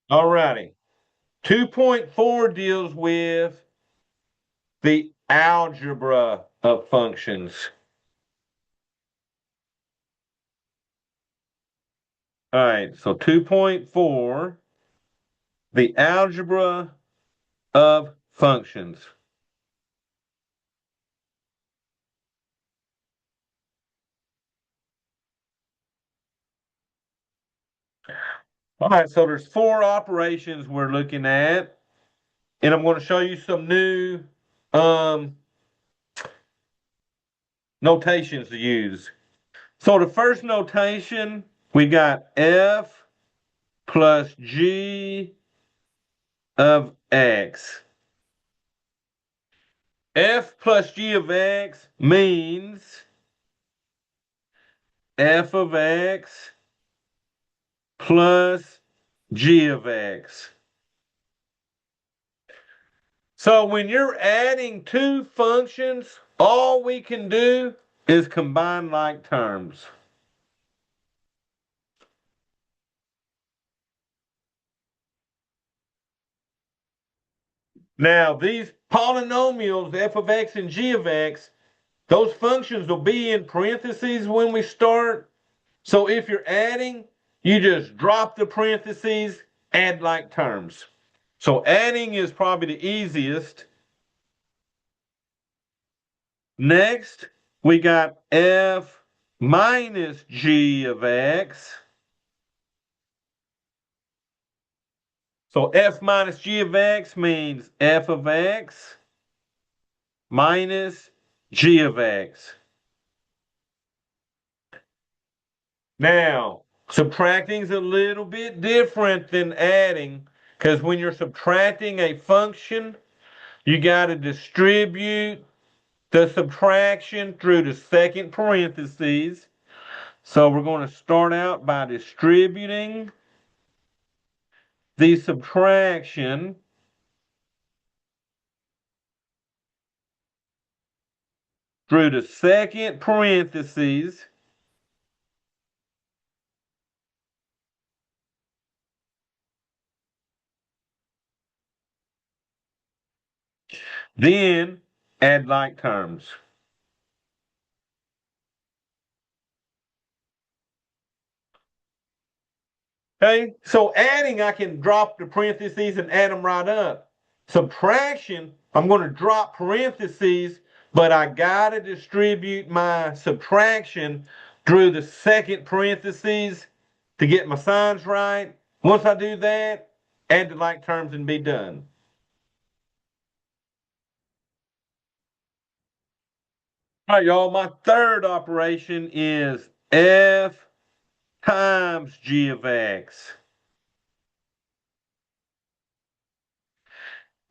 All righty. 2.4 deals with the algebra of functions. All right, so 2.4, the algebra of functions. All right, so there's four operations we're looking at, and I'm going to show you some new um, notations to use. So the first notation, we got f plus g of x. F plus g of x means f of x plus g of x. So when you're adding two functions, all we can do is combine like terms. Now, these polynomials, f of x and g of x, those functions will be in parentheses when we start. So if you're adding, you just drop the parentheses, add like terms. So adding is probably the easiest. Next, we got f minus g of x. So f minus g of x means f of x minus g of x. Now, subtracting is a little bit different than adding because when you're subtracting a function, you got to distribute the subtraction through the second parentheses. So we're going to start out by distributing the subtraction through the second parentheses. Then add like terms. Okay, so adding, I can drop the parentheses and add them right up. Subtraction, I'm going to drop parentheses, but I got to distribute my subtraction through the second parentheses to get my signs right. Once I do that, add the like terms and be done. All right, y'all, my third operation is f times g of x.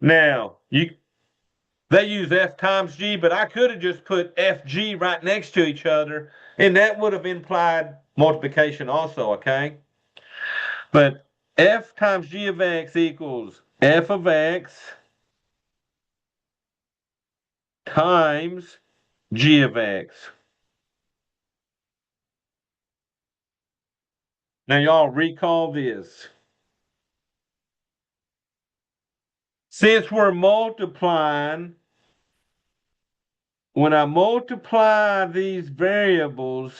Now, they use f times g, but I could have just put fg right next to each other, and that would have implied multiplication also, okay? But f times g of x equals f of x times g of x. Now, y'all recall this. Since we're multiplying, when I multiply these variables,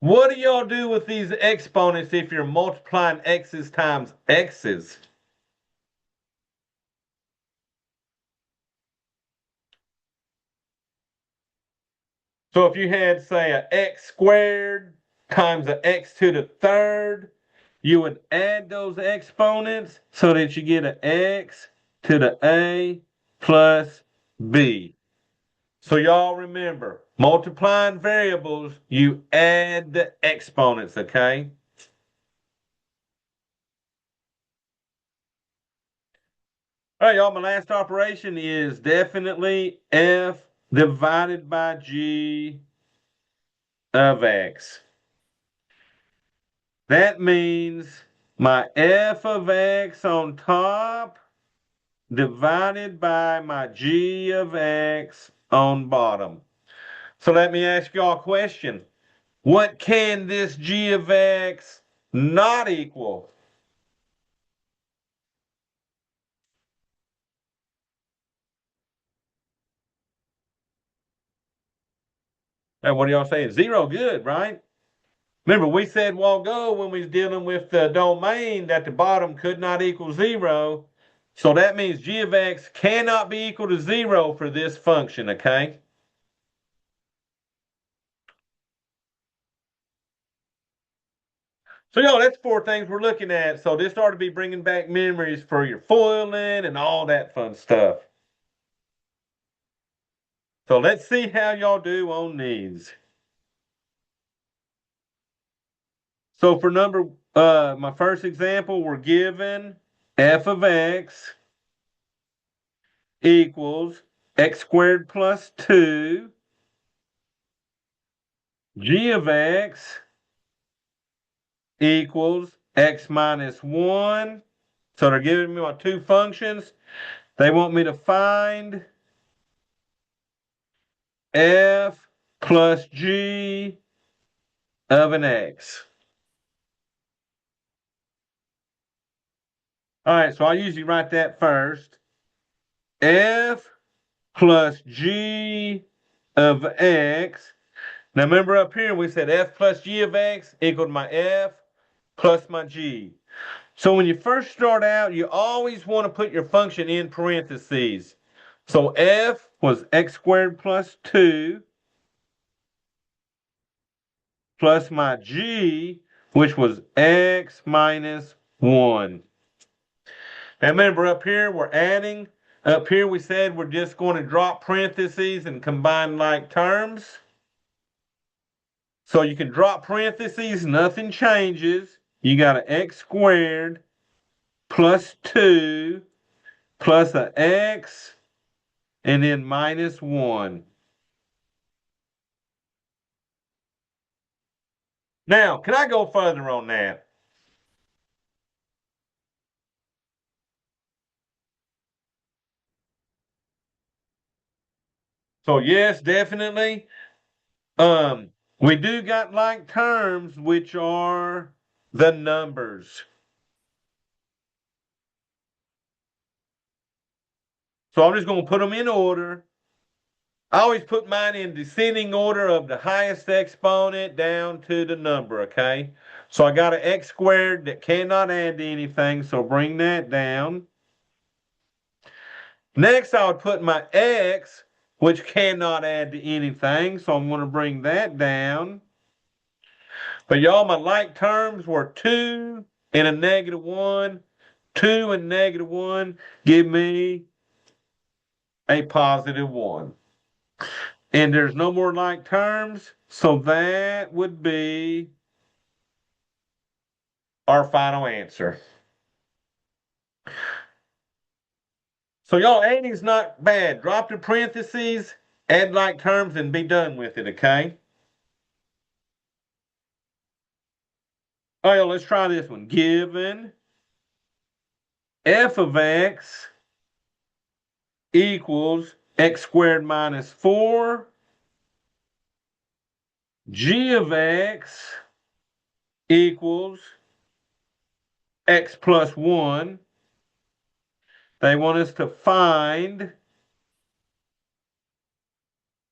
what do y'all do with these exponents if you're multiplying x's times x's? So if you had, say, a x squared times a x to the third, you would add those exponents so that you get an x to the a plus b. So y'all remember, multiplying variables, you add the exponents, okay? All right, y'all, my last operation is definitely f divided by g of x. That means my f of x on top divided by my g of x on bottom. So let me ask y'all a question. What can this g of x not equal? And what do y'all say? Zero good, right? Remember, we said a while ago when we was dealing with the domain that the bottom could not equal zero. So that means g of x cannot be equal to zero for this function, okay? So, that's four things we're looking at. So this ought to be bringing back memories for your foiling and all that fun stuff. So let's see how y'all do on these. So for my first example, we're given f of x equals x squared plus 2, g of x equals x minus 1. So they're giving me my two functions. They want me to find f plus g of an x. All right, so I usually write that first. F plus g of x. Now remember up here we said f plus g of x equal to my f plus my g. So when you first start out, you always want to put your function in parentheses. So f was x squared plus 2 plus my g, which was x minus 1. And remember up here, we're adding. Up here, we said we're just going to drop parentheses and combine like terms. So you can drop parentheses, nothing changes. You got an x squared plus 2 plus an x and then minus 1. Now, can I go further on that? So yes, definitely. We do got like terms, which are the numbers. So I'm just going to put them in order. I always put mine in descending order of the highest exponent down to the number, okay? So I got an x squared that cannot add to anything, so bring that down. Next, I would put my x, which cannot add to anything, so I'm going to bring that down. But y'all, my like terms were 2 and a negative 1. 2 and negative 1 give me a positive 1. And there's no more like terms, so that would be our final answer. So y'all, adding's not bad. Drop the parentheses, add like terms, and be done with it, okay? All right, let's try this one. Given f of x equals x squared minus 4, g of x equals x plus 1. They want us to find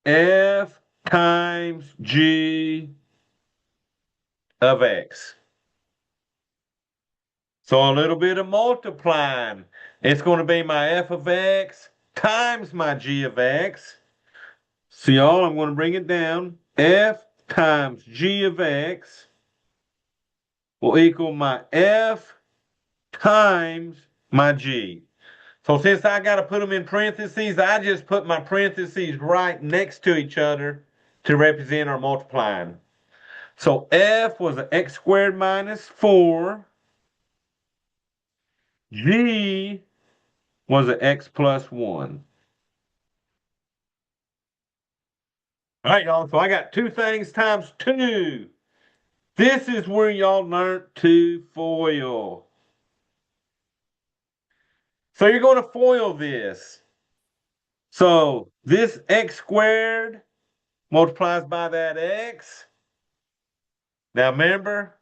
f times g of x. So a little bit of multiplying. It's going to be my f of x times my g of x. So y'all, I'm going to bring it down. F times g of x will equal my f times my g. So since I got to put them in parentheses, I just put my parentheses right next to each other to represent our multiplying. So f was an x squared minus 4. G was an x plus 1. All right, y'all. So I got two things times 2. This is where y'all learned to FOIL. So you're going to FOIL this. So this x squared multiplies by that x. Now remember,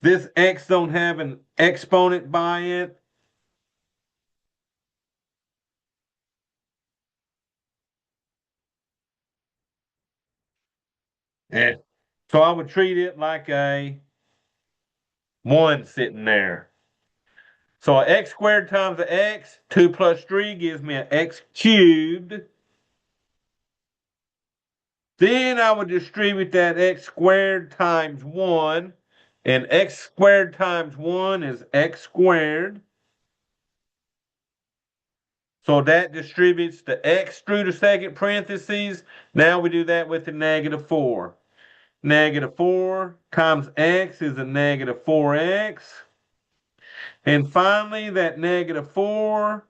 this x don't have an exponent by it. Yeah. So I would treat it like a 1 sitting there. So x squared times the x, 2 plus 3 gives me an x cubed. Then I would distribute that x squared times 1. And x squared times 1 is x squared. So that distributes the x through the second parentheses. Now we do that with the negative 4. Negative 4 times x is a negative 4x. And finally, that negative 4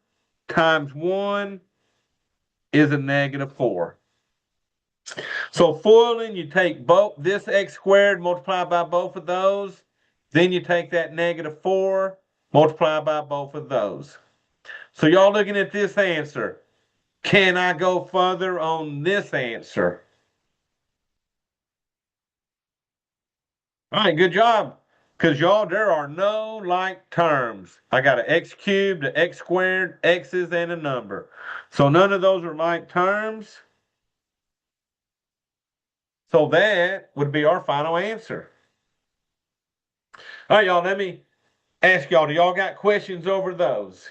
times 1 is a negative 4. So foiling, you take both this x squared, multiply by both of those. Then you take that negative 4, multiply by both of those. So y'all looking at this answer. Can I go further on this answer? All right, good job. Because y'all, there are no like terms. I got an x cubed, an x squared, x's, and a number. So none of those are like terms. So that would be our final answer. All right, y'all, let me ask y'all, do y'all got questions over those?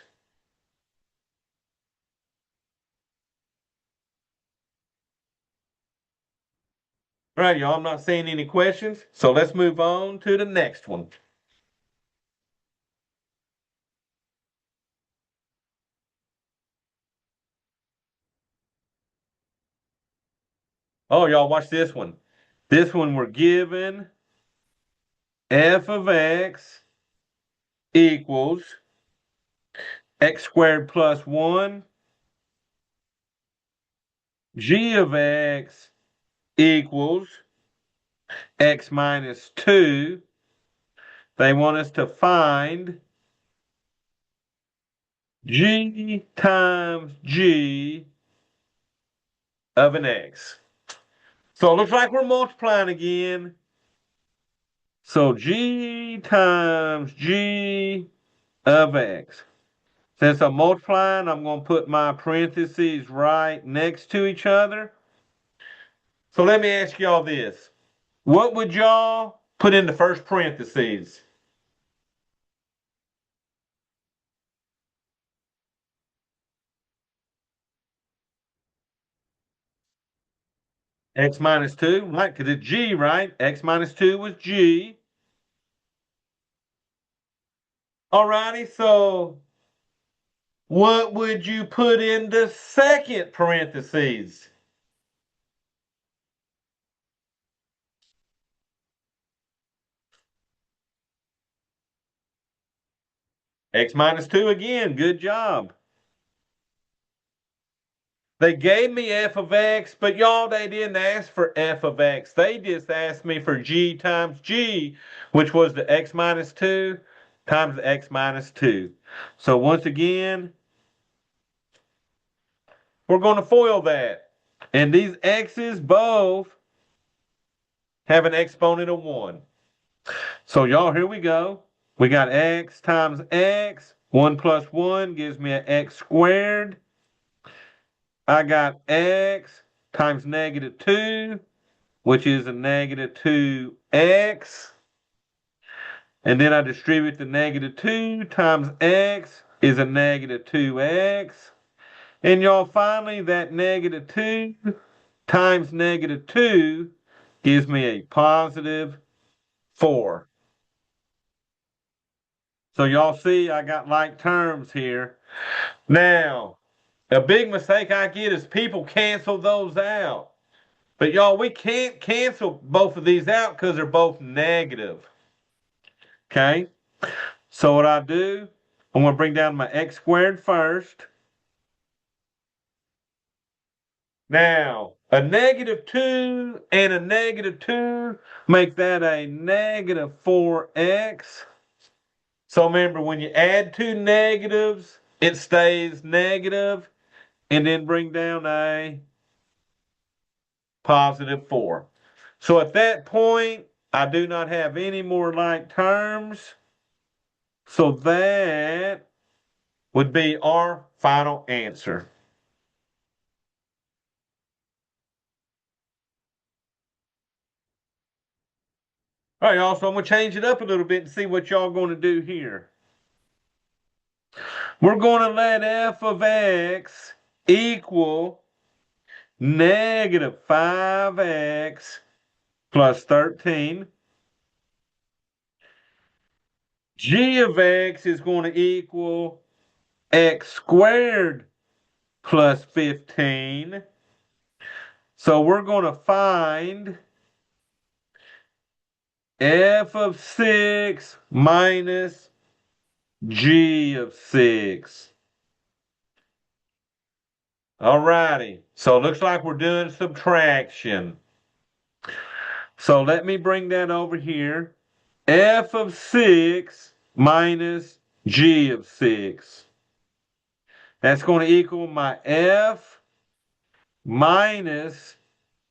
All right, y'all, I'm not seeing any questions. So let's move on to the next one. Oh, y'all, watch this one. This one we're given f of x equals x squared plus 1, g of x equals x minus 2. They want us to find g times g of an x. So it looks like we're multiplying again. So g times g of x. Since I'm multiplying, I'm going to put my parentheses right next to each other. So let me ask y'all this. What would y'all put in the first parentheses? X minus 2, right? Because it's g, right? X minus 2 was g. Alrighty, so what would you put in the second parentheses? X minus 2 again. Good job. They gave me f of x, but y'all, they didn't ask for f of x. They just asked me for g times g, which was the x minus 2 times the x minus 2. So once again, we're going to FOIL that. And these x's both have an exponent of 1. So y'all, here we go. We got x times x. 1 plus 1 gives me an x squared. I got x times negative 2, which is a negative 2x. And then I distribute the negative 2 times x is a negative 2x. And y'all, finally, that negative 2 times negative 2 gives me a positive 4. So y'all see I got like terms here. Now, a big mistake I get is people cancel those out. But y'all, we can't cancel both of these out because they're both negative. Okay? So what I do, I'm going to bring down my x squared first. Now, a negative 2 and a negative 2 make that a negative 4x. So remember, when you add two negatives, it stays negative, and then bring down a positive 4. So at that point, I do not have any more like terms. So that would be our final answer. All right, y'all, so I'm going to change it up a little bit and see what y'all going to do here. We're going to let f of x equal negative 5x plus 13. G of x is going to equal x squared plus 15. So we're going to find f of 6 minus g of 6. All righty. So it looks like we're doing subtraction. So let me bring that over here. F of 6 minus g of 6. That's going to equal my f minus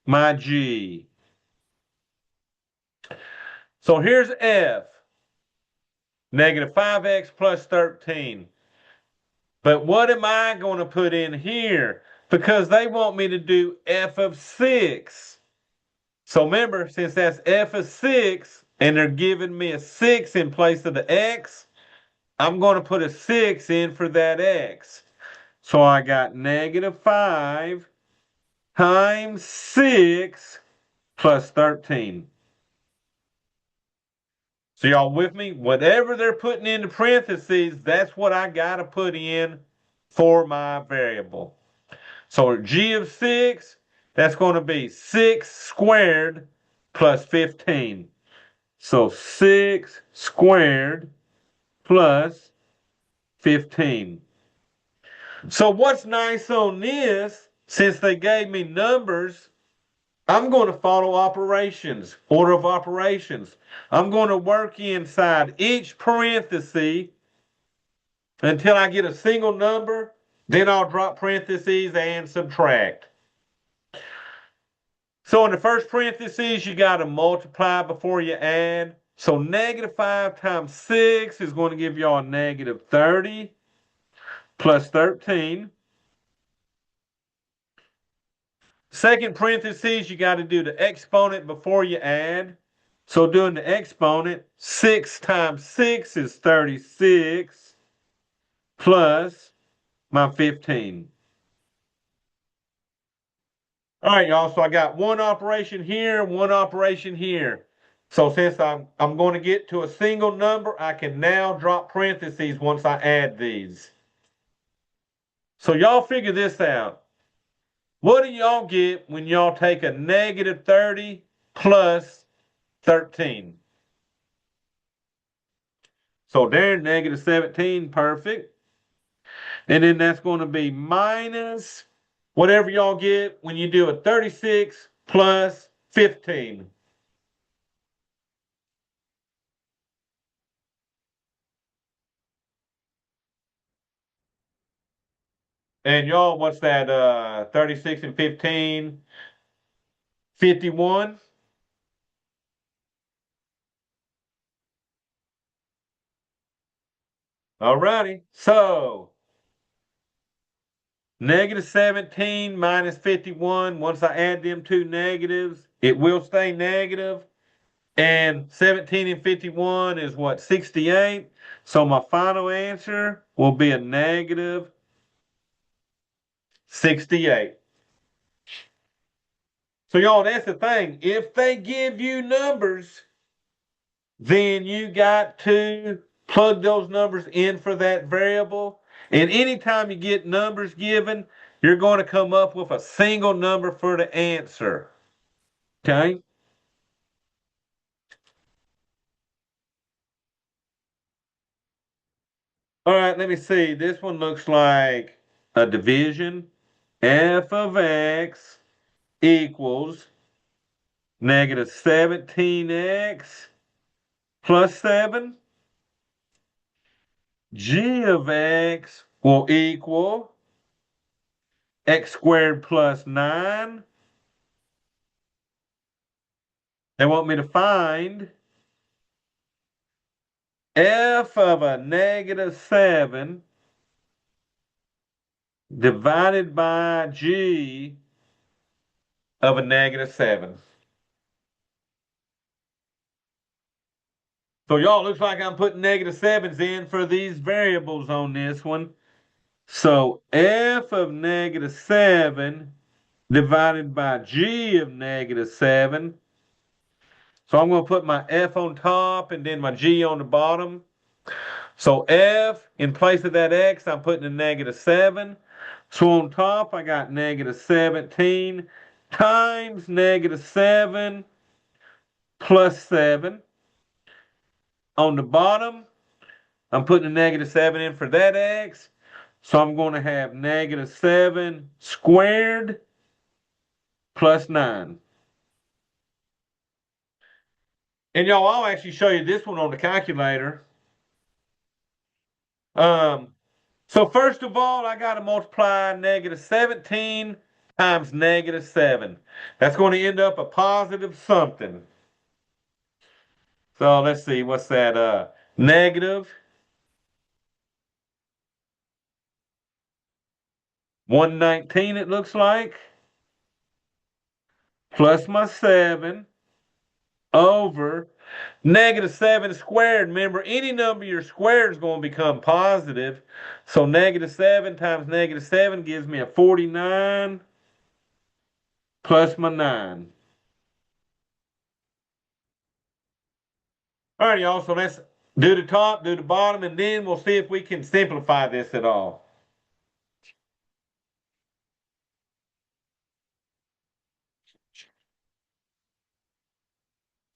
my g. So here's f, negative 5x plus 13. But what am I going to put in here? Because they want me to do f of 6. So remember, since that's f of 6, and they're giving me a 6 in place of the x, I'm going to put a 6 in for that x. So I got negative 5 times 6 plus 13. So y'all with me? Whatever they're putting into parentheses, that's what I got to put in for my variable. So g of 6, that's going to be 6 squared plus 15. So 6 squared plus 15. So what's nice on this, since they gave me numbers, I'm going to follow operations, order of operations. I'm going to work inside each parenthesis until I get a single number. Then I'll drop parentheses and subtract. So in the first parentheses, you got to multiply before you add. So negative 5 times 6 is going to give y'all negative 30 plus 13. Second parentheses, you got to do the exponent before you add. So doing the exponent, 6 times 6 is 36 plus my 15. All right, y'all. So I got one operation here, one operation here. So since I'm going to get to a single number, I can now drop parentheses once I add these. So y'all figure this out. What do y'all get when y'all take a negative 30 plus 13? So there, negative 17, perfect. And then that's going to be minus whatever y'all get when you do a 36 plus 15. And y'all, what's that? 36 and 15, 51. All righty. So negative 17 minus 51. Once I add them two negatives, it will stay negative. And 17 and 51 is what? 68. So my final answer will be a negative 68. So y'all, that's the thing. If they give you numbers, then you got to plug those numbers in for that variable. And anytime you get numbers given, you're going to come up with a single number for the answer. Okay? All right, let me see. This one looks like a division. F of x equals negative 17x plus 7. G of x will equal x squared plus 9. They want me to find f of a negative 7 divided by g of a negative 7. So y'all, looks like I'm putting negative sevens in for these variables on this one. So f of negative 7 divided by g of negative 7. So I'm going to put my f on top and then my g on the bottom. So f, in place of that x, I'm putting a negative 7. So on top, I got negative 17 times negative 7 plus 7. On the bottom, I'm putting a negative 7 in for that x. So I'm going to have negative 7 squared plus 9. And y'all, I'll actually show you this one on the calculator. Um, so first of all, I got to multiply negative 17 times negative 7. That's going to end up a positive something. So let's see, what's that? Negative 119, it looks like, plus my 7 over negative 7 squared. Remember, any number you're squared is going to become positive. So negative 7 times negative 7 gives me a 49 plus my 9. All right, y'all. So let's do the top, do the bottom, and then we'll see if we can simplify this at all.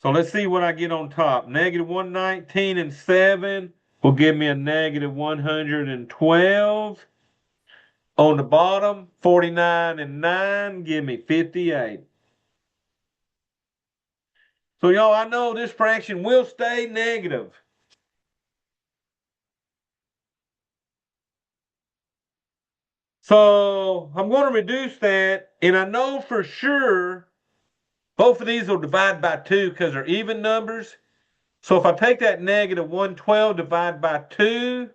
So let's see what I get on top. Negative 119 and 7 will give me a negative 112. On the bottom, 49 and 9 give me 58. So y'all, I know this fraction will stay negative. So I'm going to reduce that, and I know for sure both of these will divide by 2 because they're even numbers. So if I take that negative 112 divided by 2,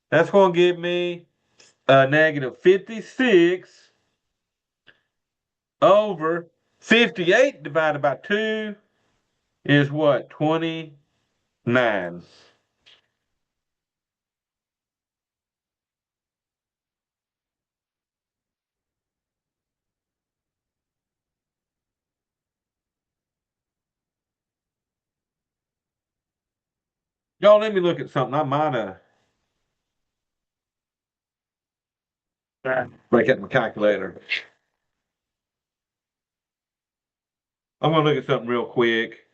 that's going to give me a negative 56 over 58 divided by 2 is what? 29. Y'all, let me look at something. I might have break out my calculator. I'm going to look at something real quick.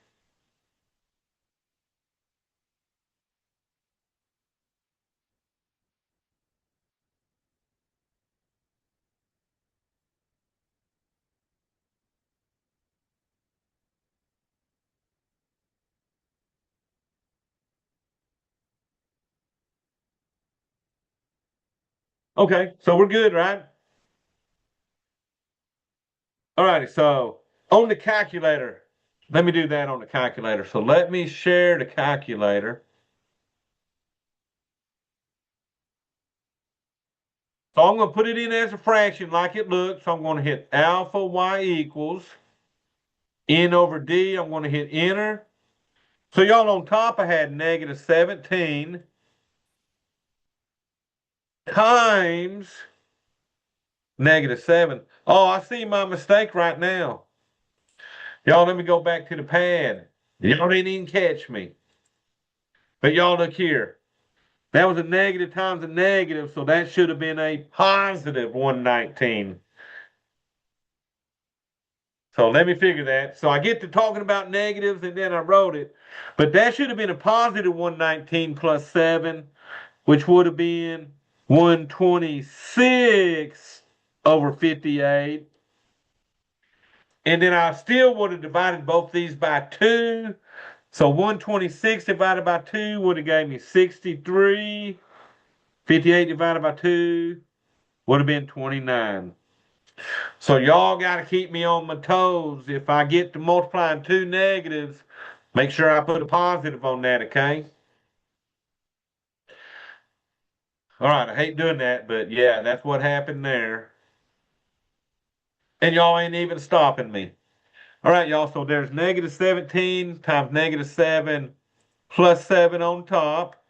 Okay, so we're good, right? All righty, so on the calculator, let me do that on the calculator. So let me share the calculator. So I'm going to put it in as a fraction like it looks. So I'm going to hit alpha y equals n over d. I'm going to hit enter. So y'all, on top I had negative 17 times negative 7. Oh, I see my mistake right now. Y'all, let me go back to the pad. Y'all didn't even catch me. But y'all, look here. That was a negative times a negative, so that should have been a positive 119. So let me figure that. So I get to talking about negatives and then I wrote it. But that should have been a positive 119 plus 7, which would have been 126 over 58. And then I still would have divided both these by 2. So 126 divided by 2 would have gave me 63. 58 divided by 2 would have been 29. So y'all got to keep me on my toes. If I get to multiplying two negatives, make sure I put a positive on that, okay? All right, I hate doing that, but yeah, that's what happened there. And y'all ain't even stopping me. All right, y'all, so there's negative 17 times negative 7 plus 7 on top,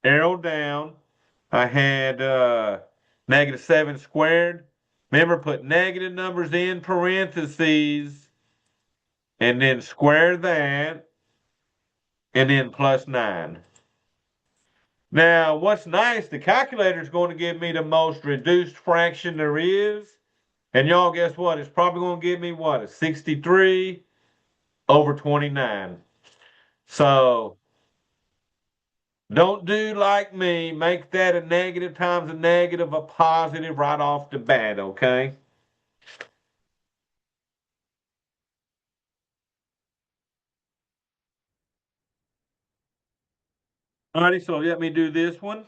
arrow down. I had negative 7 squared. Remember, put negative numbers in parentheses and then square that and then plus 9. Now, what's nice, the calculator is going to give me the most reduced fraction there is. And y'all, guess what? It's probably going to give me what? A 63 over 29. So don't do like me. Make that a negative times a negative, a positive right off the bat, okay? Alrighty, so let me do this one.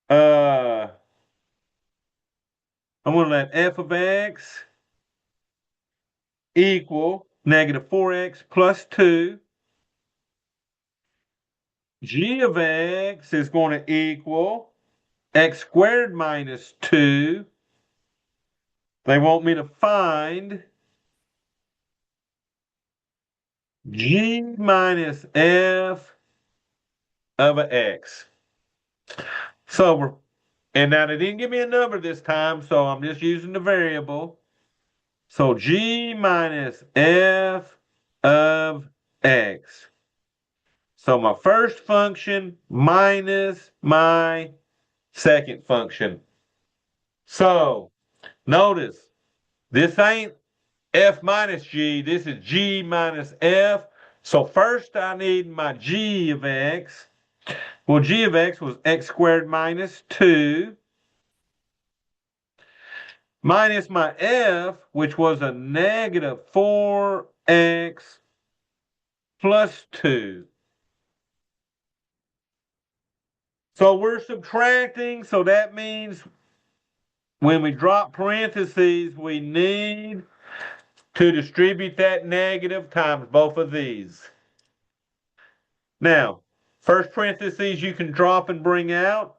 Uh, I'm going to let f of x equal negative 4x plus 2. G of x is going to equal x squared minus 2. They want me to find g minus f of x. And now they didn't give me a number this time, so I'm just using the variable. So g minus f of x. So my first function minus my second function. So notice this ain't f minus g, this is g minus f. So first I need my g of x. Well, g of x was x squared minus 2 minus my f, which was a negative 4x plus 2. So we're subtracting, so that means when we drop parentheses, we need to distribute that negative times both of these. Now, first parentheses you can drop and bring out,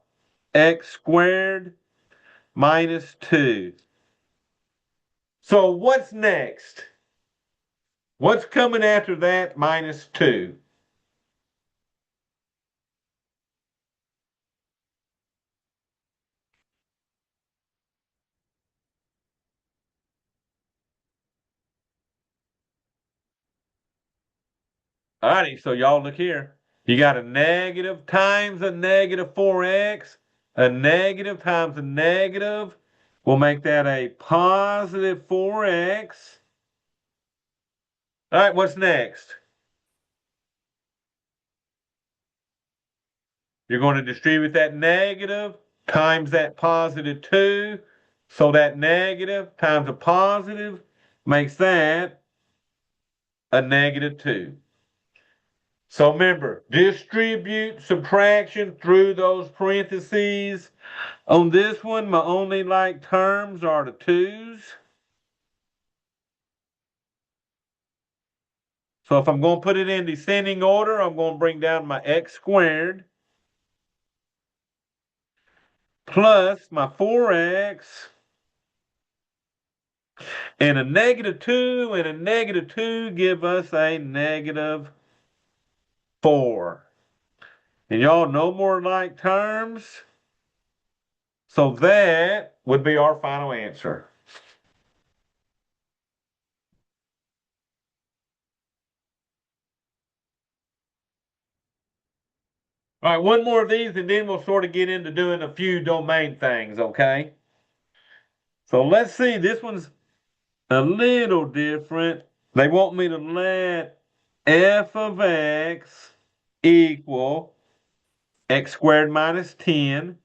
x squared minus 2. So what's next? What's coming after that minus 2? Alrighty, so y'all look here. You got a negative times a negative 4x. A negative times a negative. We'll make that a positive 4x. All right, what's next? You're going to distribute that negative times that positive 2. So that negative times a positive makes that a negative 2. So remember, distribute subtraction through those parentheses. On this one, my only like terms are the 2's. So if I'm going to put it in descending order, I'm going to bring down my x squared plus my 4x and a negative 2 and a negative 2 give us a negative 4. And y'all, no more like terms. So that would be our final answer. All right, one more of these and then we'll sort of get into doing a few domain things, okay? So let's see, this one's a little different. They want me to let f of x equal x squared minus 10.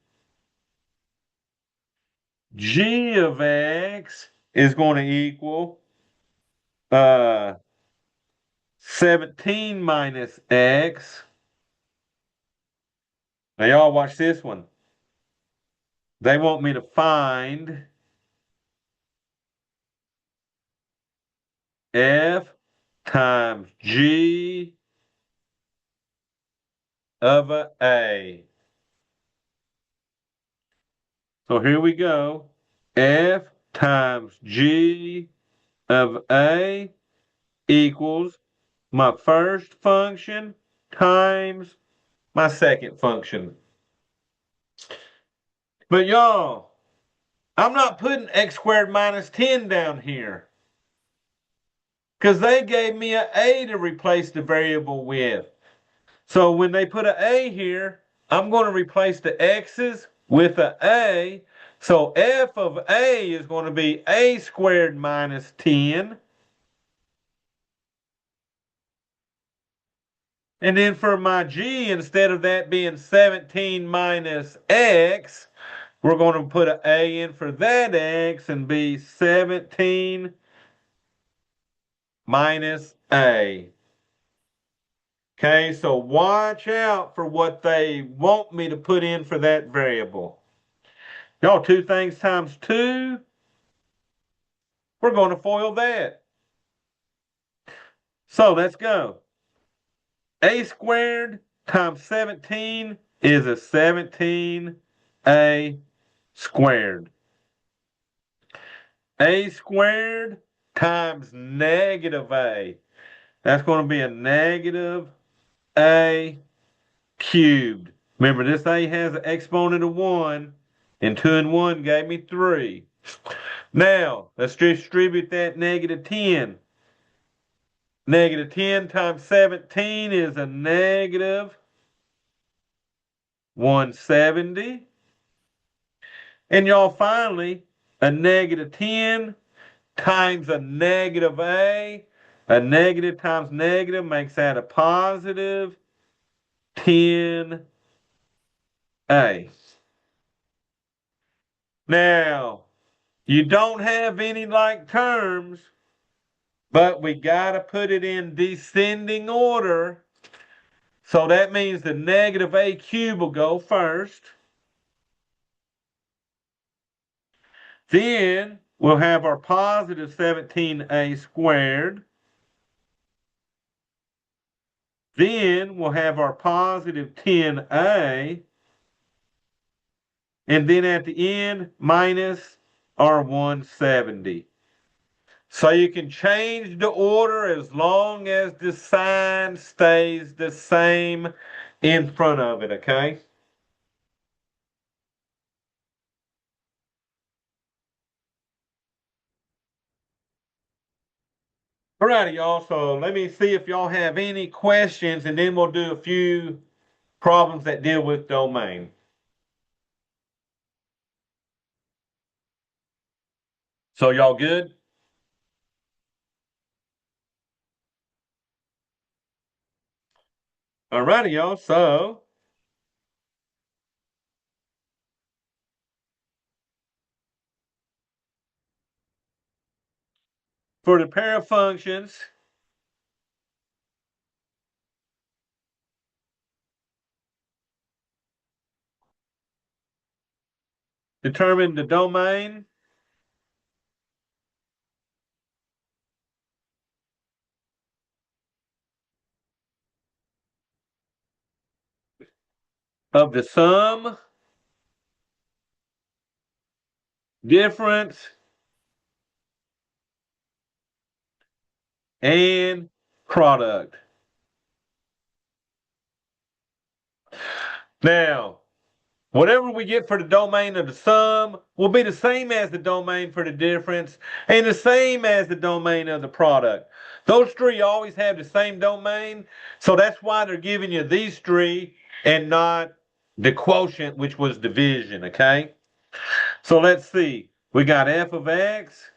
G of x is going to equal 17 minus x. Now, y'all watch this one. They want me to find f times g of a. So here we go. F times g of a equals my first function times my second function. But y'all, I'm not putting x squared minus 10 down here because they gave me an a to replace the variable with. So when they put an a here, I'm going to replace the x's with an a. So f of a is going to be a squared minus 10. And then for my g, instead of that being 17 minus x, we're going to put an a in for that x and be 17 minus a. Okay, so watch out for what they want me to put in for that variable. Y'all, 2 things times 2, we're going to FOIL that. So let's go. A squared times 17 is a 17a squared. A squared times negative a. That's going to be a negative a cubed. Remember, this a has an exponent of 1, and 2 and 1 gave me 3. Now, let's distribute that negative 10. Negative 10 times 17 is a negative 170. And y'all, finally, a negative 10 times a negative a. A negative times negative makes that a positive 10a. Now, you don't have any like terms, but we got to put it in descending order. So that means the negative a cubed will go first. Then we'll have our positive 17a squared. Then we'll have our positive 10a. And then at the end, minus our 170. So you can change the order as long as the sign stays the same in front of it, okay? Alrighty, y'all. So let me see if y'all have any questions, and then we'll do a few problems that deal with domain. So y'all good? Alrighty, y'all. So for the pair of functions, determine the domain. Of the sum, difference, and product. Now, whatever we get for the domain of the sum will be the same as the domain for the difference and the same as the domain of the product. Those three always have the same domain, so that's why they're giving you these three and not the quotient, which was division, okay? So let's see. We got f of x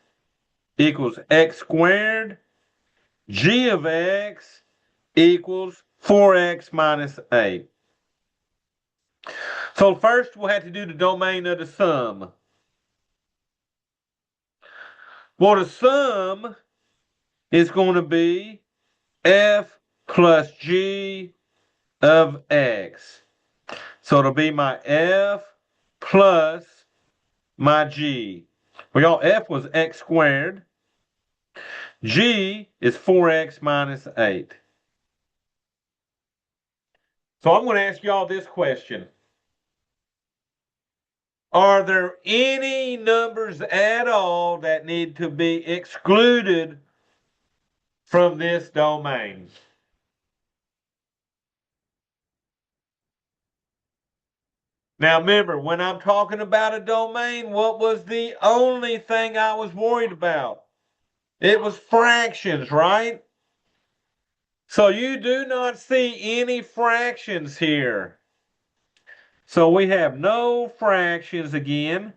equals x squared. G of x equals 4x minus 8. So first we'll have to do the domain of the sum. Well, the sum is going to be f plus g of x. So it'll be my f plus my g. Well, y'all, f was x squared. G is 4x minus 8. So I'm going to ask y'all this question. Are there any numbers at all that need to be excluded from this domain. Now remember, when I'm talking about a domain, what was the only thing I was worried about? It was fractions, right? So you do not see any fractions here. So we have no fractions again.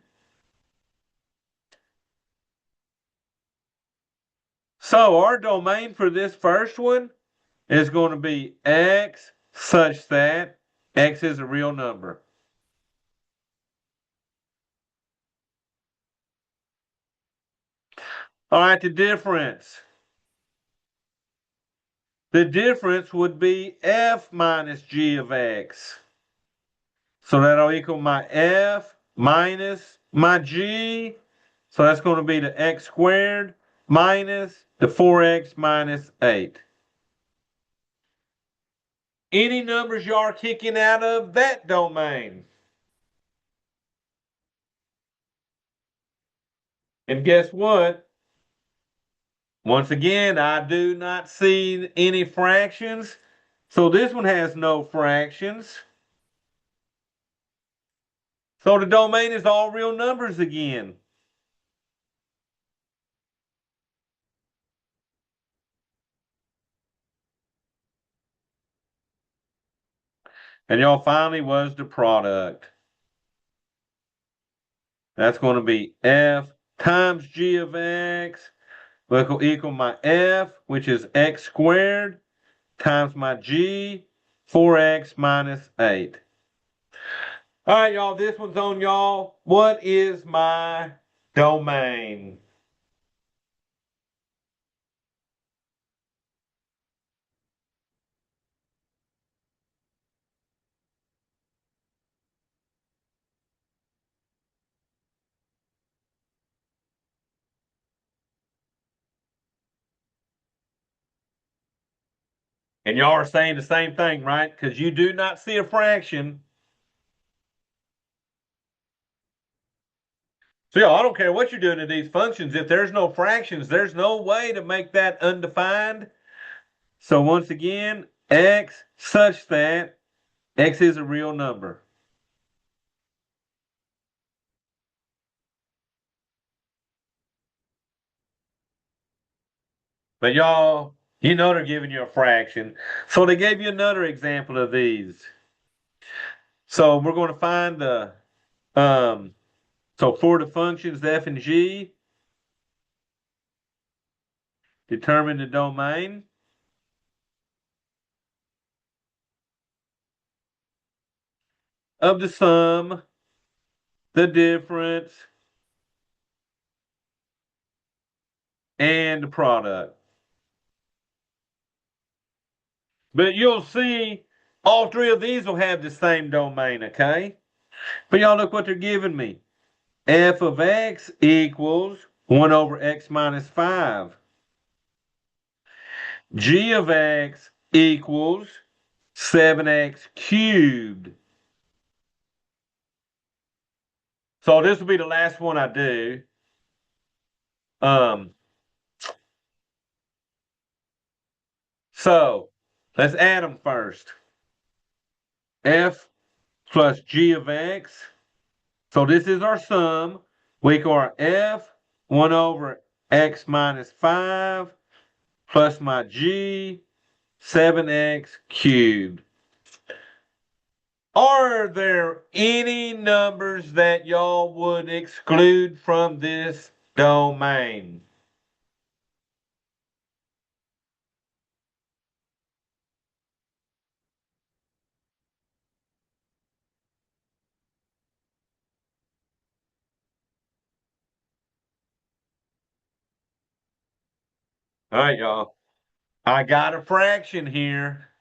So our domain for this first one is going to be x such that x is a real number. All right, the difference. The difference would be f minus g of x. So that'll equal my f minus my g. So that's going to be the x squared minus the 4x minus 8. Any numbers you are kicking out of that domain. And guess what? Once again, I do not see any fractions. So this one has no fractions. So the domain is all real numbers again. And y'all finally was the product. That's going to be f times g of x will equal my f, which is x squared, times my g, 4x minus 8. All right, y'all, this one's on y'all. What is my domain? And y'all are saying the same thing, right? Because you do not see a fraction. So, y'all, I don't care what you're doing to these functions. If there's no fractions, there's no way to make that undefined. So, once again, x such that x is a real number. But, y'all, you know they're giving you a fraction. So, they gave you another example of these. So, we're going to find the, so for the functions f and g, determine the domain of the sum, the difference, and the product. But you'll see all three of these will have the same domain, okay? But y'all look what they're giving me. F of x equals 1 over x minus 5. G of x equals 7x cubed. So this will be the last one I do. Um, so let's add them first. F plus g of x. So this is our sum. We equal our f 1 over x minus 5 plus my g 7x cubed. Are there any numbers that y'all would exclude from this domain? All right, y'all. I got a fraction here.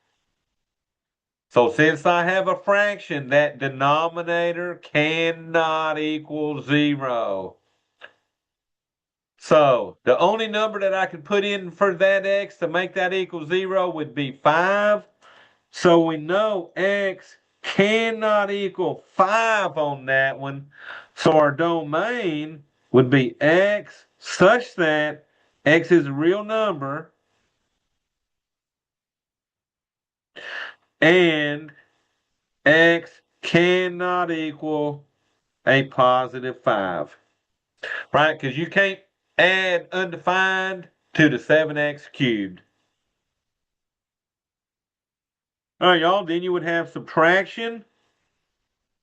So since I have a fraction, that denominator cannot equal 0. So the only number that I could put in for that x to make that equal 0 would be 5. So we know x cannot equal 5 on that one. So our domain would be x such that x is a real number and x cannot equal a positive 5. Right? Because you can't add undefined to the 7x cubed. All right, y'all, then you would have subtraction.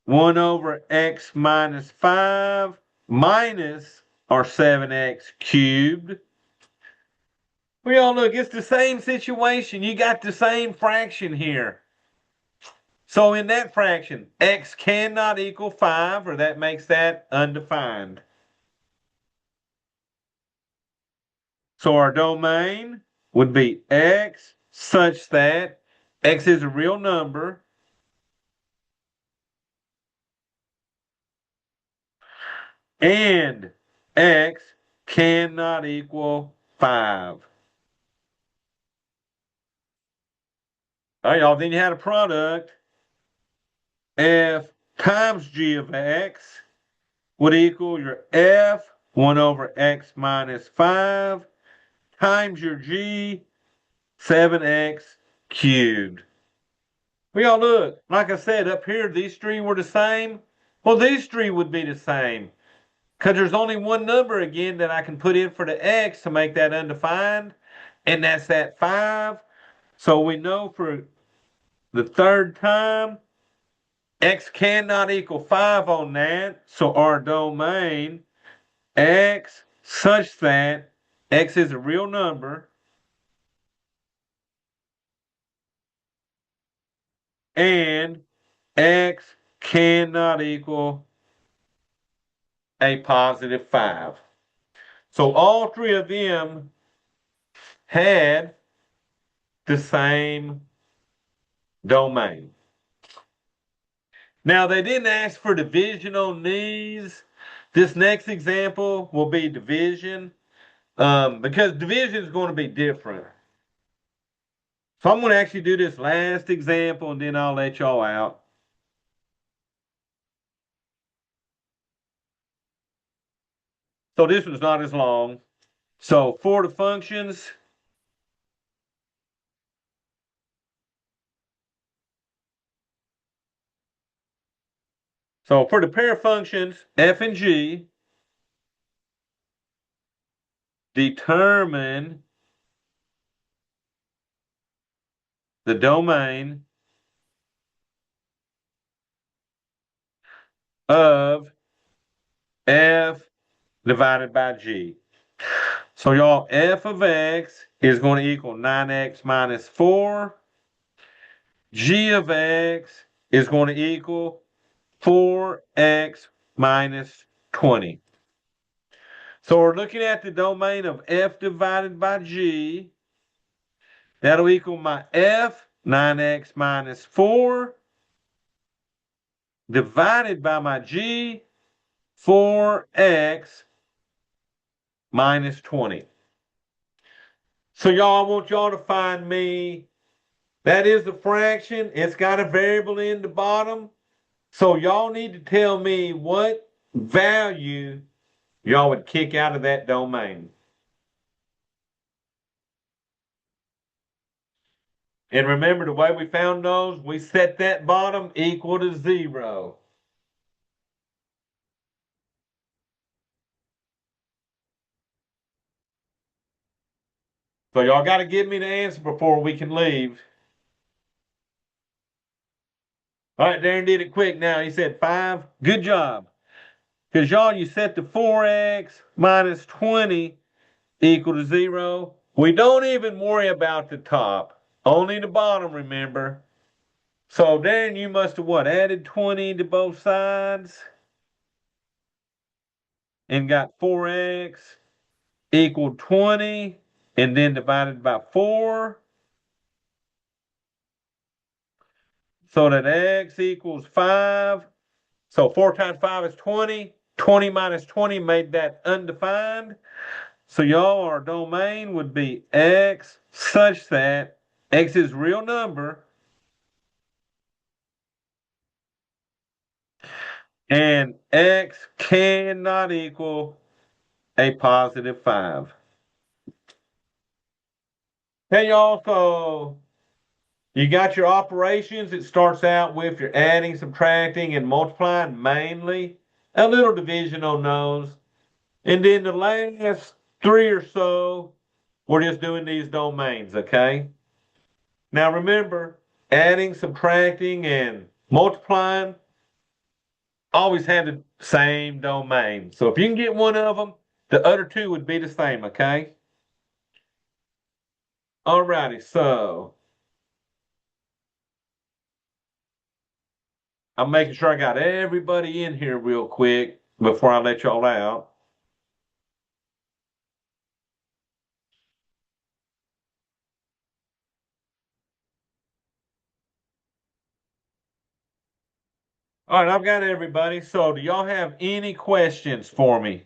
1 over x minus 5 minus our 7x cubed. Well, y'all look, it's the same situation. You got the same fraction here. So in that fraction, x cannot equal 5, or that makes that undefined. So our domain would be x such that x is a real number and x cannot equal 5. All right, y'all, then you had a product. F times g of x would equal your f 1 over x minus 5 times your g 7x cubed. Well, y'all look, like I said, up here, these three were the same. Well, these three would be the same because there's only one number again that I can put in for the x to make that undefined, and that's that 5. So we know for the third time, x cannot equal 5 on that. So our domain, x such that x is a real number and x cannot equal a positive 5. So all three of them had the same domain. Now, they didn't ask for division on these. This next example will be division because division is going to be different. So I'm going to actually do this last example and then I'll let y'all out. So this one's not as long. So for the functions, so for the pair of functions, f and g, determine the domain of f divided by g. So y'all, f of x is going to equal 9x minus 4. G of x is going to equal 4x minus 20. So we're looking at the domain of f divided by g. That'll equal my f, 9x minus 4, divided by my g, 4x minus 20. So y'all, I want y'all to find me. That is a fraction. It's got a variable in the bottom. So y'all need to tell me what value y'all would kick out of that domain. And remember the way we found those, we set that bottom equal to 0. So y'all got to give me the answer before we can leave. All right, Darren did it quick now. He said 5. Good job. Because y'all, you set the 4x minus 20 equal to 0. We don't even worry about the top. Only the bottom, remember. So Darren, you must have what? Added 20 to both sides and got 4x equal 20 and then divided by 4. So that x equals 5. So 4 times 5 is 20. 20 minus 20 made that undefined. So y'all, our domain would be x such that x is real number and x cannot equal a positive 5. Hey y'all, so You got your operations. It starts out with your adding, subtracting, and multiplying mainly. A little division on those. And then the last three or so, we're just doing these domains, okay? Now remember, adding, subtracting, and multiplying always have the same domain. So if you can get one of them, the other two would be the same, okay? Alrighty, so I'm making sure I got everybody in here real quick before I let y'all out. All right, I've got everybody. So do y'all have any questions for me?